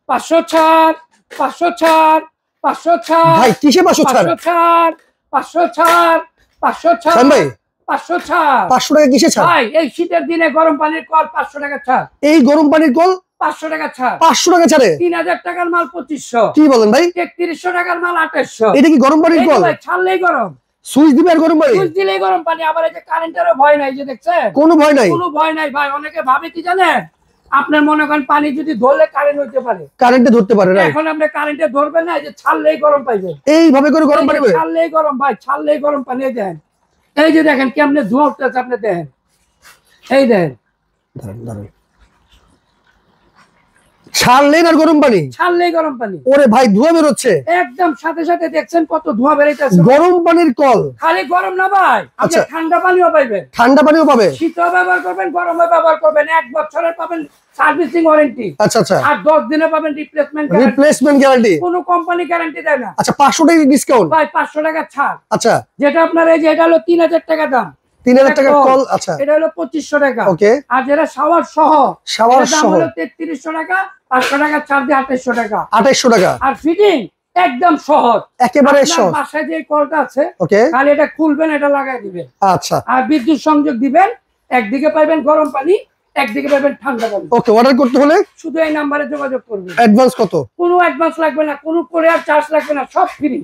500 ছাড়, 500 ছাড়, 500 ছাড় ভাই কিসে 500 ছাড়? 500 ছাড়, 500 ছাড়, 500 ছাড় শান ভাই 500 ছাড়। 500 টাকা কিসে ছাড়? ভাই এই শীতের দিনে গরম পানির কল 500 টাকা ছাড়। এই গরম পানির কল 500 টাকা ছাড়। 500 টাকা ছাড়ে? 3000 টাকার মাল 2500। কি বলেন ভাই? 3300 টাকার মাল 2800। এটা কি গরম পানির কল? ভাই ছাড়লেই গরম, সুইচ দিবে আর গরম পানি? সুইচ দিলেই গরম পানি। আবার এই যে কারেন্টেরও ভয় নাই, যে দেখছেন কোনো ভয় নাই? কোনো ভয় নাই ভাই। অনেকে ভাবে কি জানেন, আপনার মনে করেন পানি যদি ধরলে কারেন্ট হইতে পারে, কারেন্টে ধরতে পারে না। এখন আপনি কারেন্টে ধরবেন না, এই যে ছাড়লেই গরম পাইবেন। এইভাবে করে গরম পানি পাবে? ছাড়লেই গরম ভাই, ছাড়লেই গরম পানি। দেন এই যে দেখেন কেমনে ধোঁয়া উঠতেছে, আপনি দেখেন, এই দেখেন দাঁড়ান ছাড়লেন আর গরম পানি? ছাড়লেই গরম পানি। ওরে ভাই ধোঁয়া বের হচ্ছে একদম সাথে সাথে, দেখছেন কত ধোঁয়া বেরোইতেছে। গরম পানির কল? খালি গরম না ভাই, আপনি আচ্ছা। ঠান্ডা পানিও পাইবেন, ঠান্ডা পানিও পাবে? শীতও ব্যবহার করবেন, গরমে ব্যবহার করবেন। 1 বছরের পাবেন সার্ভিসিং ওয়ারেন্টি। আচ্ছা আচ্ছা। আর 10 দিনে পাবেন রিপ্লেসমেন্ট গ্যারান্টি। কোনো কোম্পানি গ্যারান্টি দেয় না। আচ্ছা 500 টাকা ডিসকাউন্ট? ভাই 500 টাকা ছাড়। আচ্ছা যেটা আপনার এই যে এটা হলো 3000 টাকা দাম, 3000 টাকা কল। আচ্ছা এটা হলো 2500 টাকা। ওকে। আর যেটা শাওয়ার সহ, শাওয়ার দাম সহ হলো 3300 টাকা। 500 টাকা ছাড় দিয়ে 2800 টাকা। 2800 টাকা। আর ফিটিং একদম সহজ, একেবারে আপনার সহজ। বাসায় যে কলটা আছে ওকে খালি এটা খুলবেন, এটা লাগাই দিবেন। আচ্ছা আর বিদ্যুৎ সংযোগ দিবেন, একদিকে পাবেন গরম পানি, একদিকে পাবেন ঠান্ডা পানি। ওকে। অর্ডার করতে হলে শুধু এই নাম্বারে যোগাযোগ করবেন। অ্যাডভান্স কত? কোনো অ্যাডভান্স লাগবে না, কোনো কোরিয়ার চার্জ লাগবে না, সব ফ্রি।